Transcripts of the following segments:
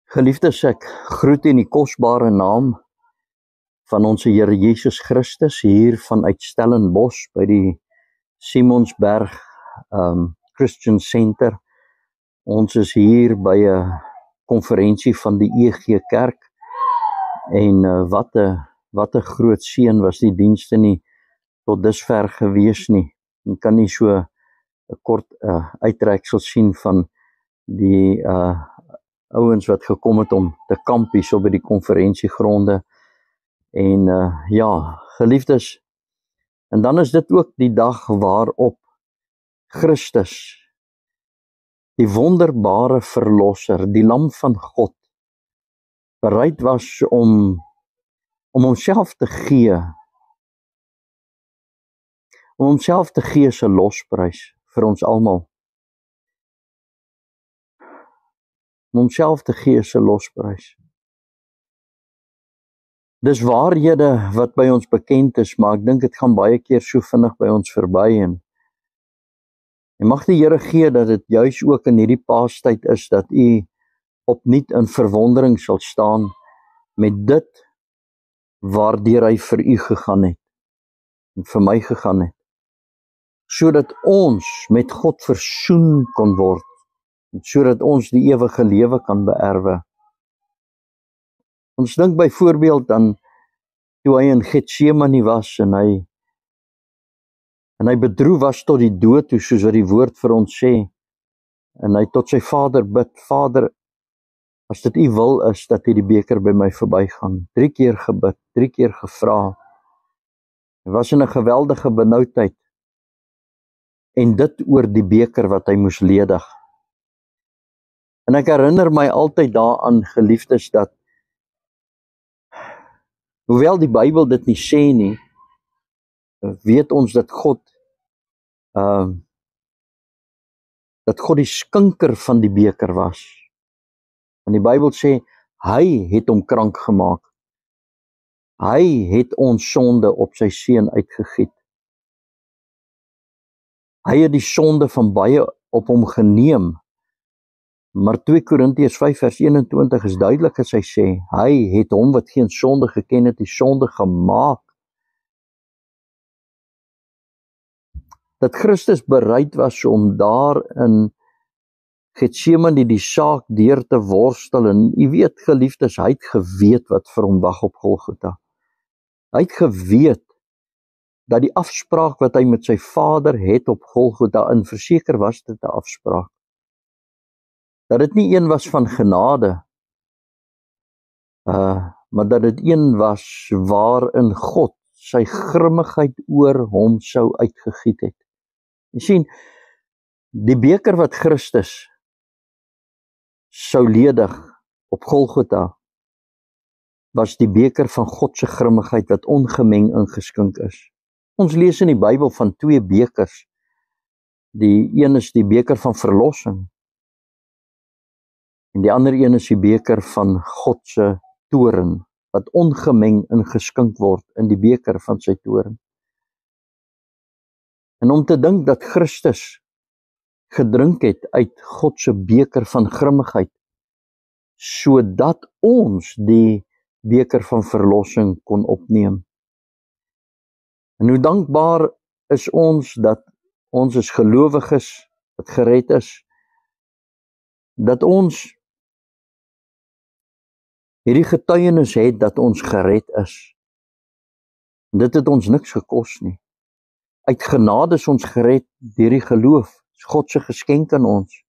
Geliefdes, ek groet in die kosbare naam van ons Here Jesus Christus hier vanuit Stellenbosch by die Simonsberg Christian Center. Ons is hier by 'n konferensie van die EG Kerk en wat 'n groot seën was die dienste nie tot dusver gewees nie. Jy kan nie so 'n kort uittreksel sien van die ouens wat gekom het om te kamp hier so by die konferensiegronde. En geliefdes, en dan is dit ook die dag waarop Christus, die wonderbare verlosser, die lam van God, bereid was om homself te gee, as 'n losprys vir ons almal. Om homself te gee as 'n losprys. Dis waarhede wat by ons bekend is, maar ek dink dit gaan baie keer so vinnig by ons verby en mag die Here gee dat dit juis ook in hierdie Paastyd is dat u opnuut in verwondering sal staan met dit waardeur hy vir u gegaan het en vir my gegaan het, sodat ons met God versoen kon word, en sodat ons die ewige lewe kan beerwe. Ons dink byvoorbeeld aan toe hy in Getsemane was en hy bedroef was tot die dood toe, soos wat die woord vir ons sê, en hy tot sy Vader bid, Vader, as dit u wil is dat hierdie beker by my verbygaan. 3 keer gebid, 3 keer gevra. Hy was in 'n geweldige benoudheid en dit oor die beker wat hy moes ledig. En ek herinner my altyd daaraan, geliefdes, dat hoewel die Bybel dit nie sê nie, weet ons dat God die skinker van die beker was. En die Bybel sê, hy het hom krank gemaak. Hy het ons sonde op sy seun uitgegiet. Hy het die sonde van baie op hom geneem. Maar 2 Korintiërs 5 vers 21 is duidelik as hy sê, hy het hom wat geen sonde geken het, die sonde gemaak. Dat Christus bereid was om daar in Getsemane die saak deur te worstel, en u weet, geliefdes, hy het geweet wat vir hom wag op Golgotha. Hy het geweet dat die afspraak wat hy met sy Vader het op Golgotha, en verseker was dit 'n afspraak, dat dit nie een was van genade, maar dat dit een was waarin God sy grimmigheid oor hom sou uitgegiet het. Jy sien, die beker wat Christus sou ledig op Golgotha, was die beker van God se grimmigheid wat ongemeng ingeskink is. Ons lees in die Bybel van 2 bekers. Die een is die beker van verlossing, en die ander een is die beker van God se toorn, wat ongemeng ingeskink word in die beker van sy toorn. En om te dink dat Christus gedrink het uit God se beker van grimmigheid, sodat ons die beker van verlossing kon opneem. En hoe dankbaar is ons dat ons as gelowiges wat gered is, dat ons hierdie getuienis het dat ons gered is. Dit het ons niks gekos nie. Uit genade is ons gered deur die geloof. God se geskenk aan ons,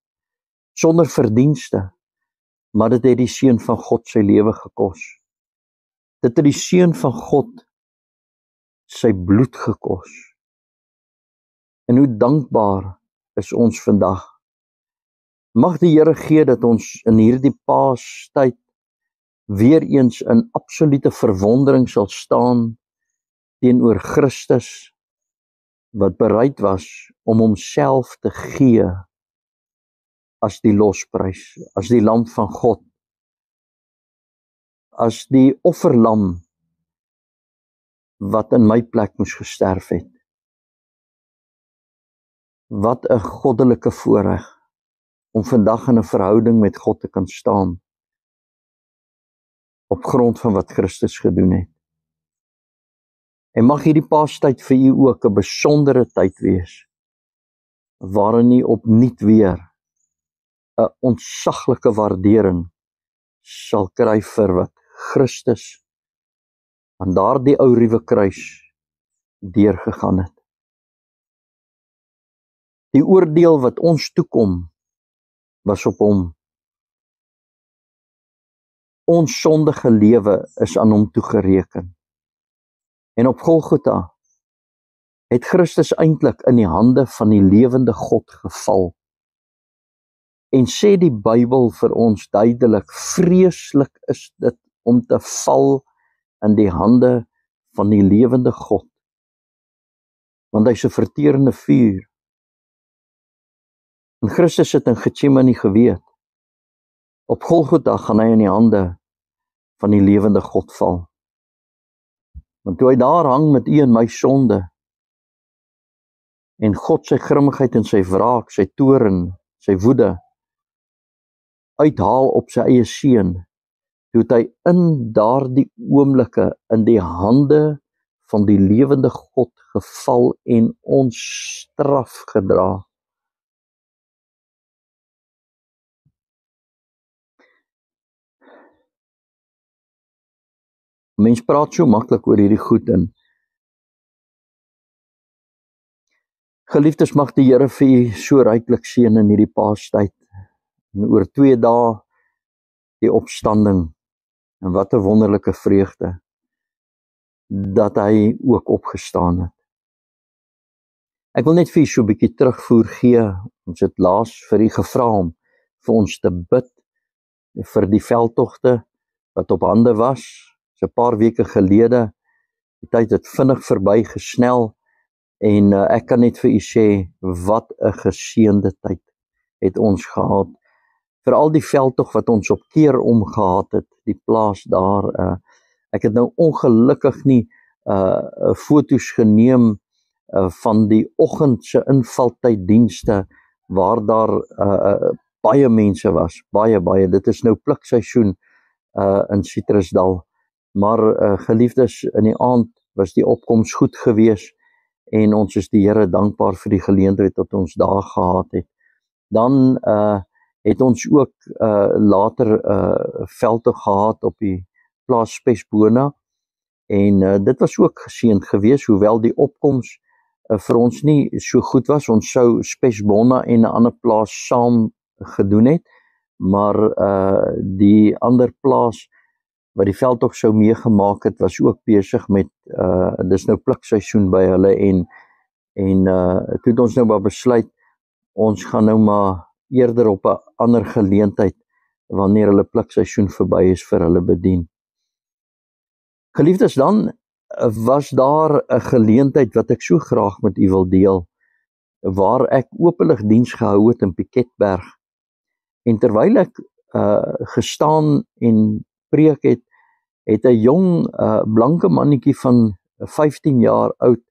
sonder verdienste, maar dit het die seun van God sy lewe gekos. Dit het die seun van God sy bloed gekos. En hoe dankbaar is ons vandag. Mag die Here gee dat ons in hierdie Paastyd weer eens in absolute verwondering sal staan teenoor Christus, wat bereid was om homself te gee as die losprys, as die lam van God, as die offerlam wat in my plek moes gesterf het. Wat 'n goddelike voorreg om vandag in 'n verhouding met God te kan staan. op grond van wat Christus gedoen het. En mag hierdie Paastyd vir u ook 'n besondere tyd wees, waarin u opnuut weer 'n ontsaglike waardering sal kry vir wat Christus aan daardie ou ruwe kruis deurgegaan het. Die oordeel wat ons toekom, was op hom. Ons sondige lewe is aan hom toegereken. En op Golgotha het Christus eintlik in die hande van die lewende God geval. En sê die Bybel vir ons duidelik, vreeslik is dit om te val in die hande van die lewende God. Want hy's 'n verterende vuur. En Christus het in Getsemane geweet, op Golgotha gaan hy in die hande van die lewende God val. Want toe hy daar hang met u en my sonde, en God sy grimmigheid en sy wraak, sy toorn, sy woede, uithaal op sy eie seun, toe het hy in daardie oomblikke in die hande van die lewende God geval en ons straf gedra. Mens praat so maklik oor hierdie goed en geliefdes, mag die Here vir u so ryklik seën in hierdie Paastyd. En oor 2 dae die opstanding. En wat 'n wonderlike vreugde dat hy ook opgestaan het. Ek wil net vir u so 'n bietjie terugvoer gee. Ons het laas vir u gevra om vir ons te bid vir die veldtogte wat op hande was. So 'n paar weke gelede. Die tyd het vinnig verby gesnel en ek kan net vir u sê wat 'n geseënde tyd het ons gehad. Vir al die veldtog wat ons op keer omgehad het, die plaas daar. Ek het nou ongelukkig nie foto's geneem van die oggendse invaltyddienste waar daar baie mense was, baie. Dit is nou plukseisoen in Citrusdal. Maar geliefdes, in die aand was die opkoms goed gewees en ons is die Here dankbaar vir die geleentheid wat ons daar gehad het. Dan het ons ook later veldtog gehad op die plaas Spesbona en dit was ook geseënd geweest, hoewel die opkoms vir ons nie so goed was. Ons sou Spesbona en 'n ander plaas saam gedoen het, maar die ander plaas wat die veldtog sou meegemaak het, was ook besig met dis nou plukseisoen by hulle en toe het ons nou maar besluit ons gaan nou maar eerder op 'n ander geleentheid wanneer hulle plukseisoen verby is vir hulle bedien. Geliefdes, dan was daar 'n geleentheid wat ek so graag met u wil deel, waar ek openlik diens gehou het in Piketberg. En terwyl ek gestaan en preek het 'n jong blanke mannetjie van 15 jaar oud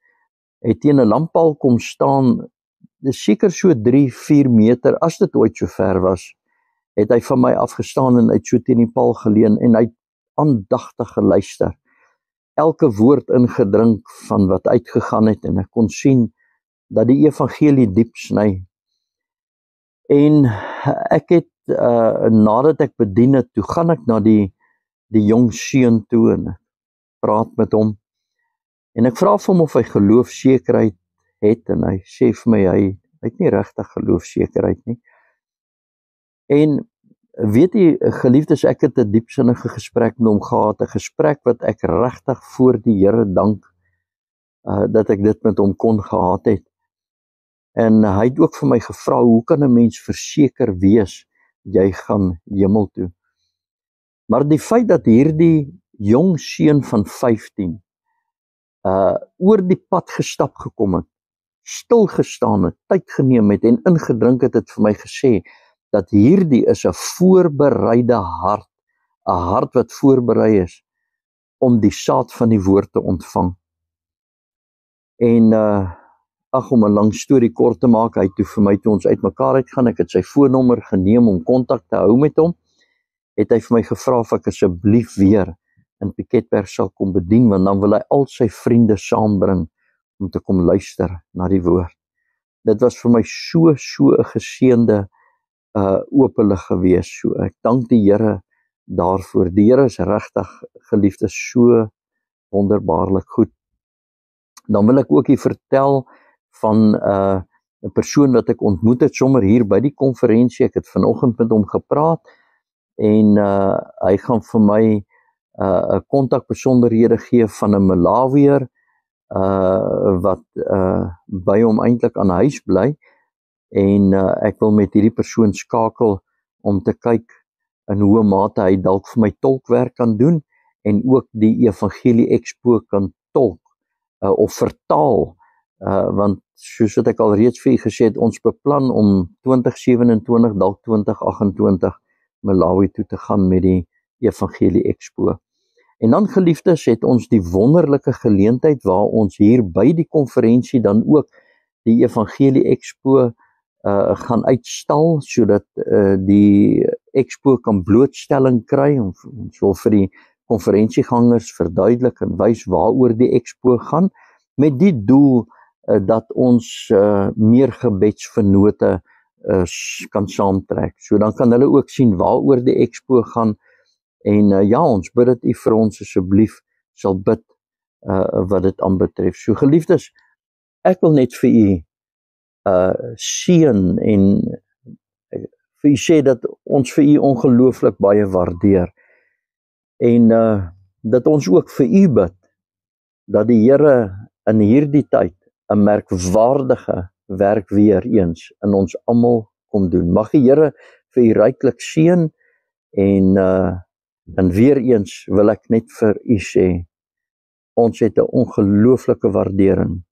het teen 'n lamppaal kom staan. Dis seker so 3-4 meter, as dit ooit so ver was, het hy van my afgestaan en uit so teen die paal geleun en hy het aandagtig geluister. Elke woord ingedrink van wat uitgegaan het en ek kon sien dat die evangelie diep sny. En ek het nadat ek bedien het, toe gaan ek na die jong seun toe en ek praat met hom. En ek vra vir hom of hy geloofsekerheid het en hy sê vir my hy het nie regtig geloofsekerheid nie. En weet jy, geliefdes, ek het 'n diepsinnige gesprek met hom gehad, 'n gesprek wat ek regtig voor die Here dank dat ek dit met hom kon gehad het. En hy het ook vir my gevra, hoe kan 'n mens verseker wees jy gaan hemel toe? Maar die feit dat hierdie jong seun van 15 oor die pad gestap gekom het, stil gestaan het, tyd geneem het en ingedrink het vir my gesê dat hierdie is 'n voorbereide hart, 'n hart wat voorberei is om die saad van die woord te ontvang. En om 'n lang storie kort te maak, hy het toe vir my toe ons uitmekaar uitgaan, ek het sy foonnommer geneem om kontak te hou met hom het hy vir my gevra of ek asseblief weer in Piketberg sal kom bedien, want dan wil hy al sy vriende saambring om te kom luister na die woord. Dit was vir my so 'n geseënde openlig gewees. So ek dank die Here daarvoor. Die Here is regtig, geliefdes, so wonderbaarlik goed. Dan wil ek ook hier vertel van 'n persoon wat ek ontmoet het sommer hier by die konferensie. Ek het vanoggend met hom gepraat en hy gaan vir my 'n kontakbesonderhede gee van 'n Malawier wat by hom eintlik aan huis bly, en ek wil met hierdie persoon skakel om te kyk in hoe mate hy dalk vir my tolkwerk kan doen en ook die Evangelie Expo kan tolk of vertaal, want soos wat ek al reeds vir u gesê het, ons beplan om 2027 dalk 2028 Malawi toe te gaan met die Evangelie Expo. En dan, geliefdes, het ons die wonderlike geleentheid waar ons hier by die konferensie dan ook die Evangelie Expo gaan uitstal, sodat die Expo kan blootstelling kry. Ons wil vir die konferensiegangers verduidelik en wys waaroor die Expo gaan, met die doel dat ons meer gebedsvernote kan saamtrek. So dan kan hulle ook sien waaroor die Expo gaan. En ja, ons bid dat u vir ons asseblief sal bid wat dit aanbetref. So, geliefdes, ek wil net vir u seën en vir u sê dat ons vir u ongelooflik baie waardeer. En dat ons ook vir u bid dat die Here in hierdie tyd 'n merkwaardige werk weer eens in ons almal kom doen. Mag die Here vir u ryklik seën en weer eens wil ek net vir u sê, ons het 'n ongelooflike waardering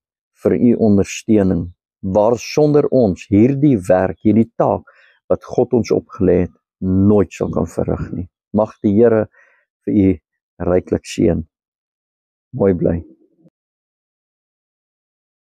vir u ondersteuning, waar sonder ons hierdie werk, hierdie taak wat God ons opgelê het, nooit sal kan verrig nie. Mag die Here vir u ryklik seën. Mooi bly.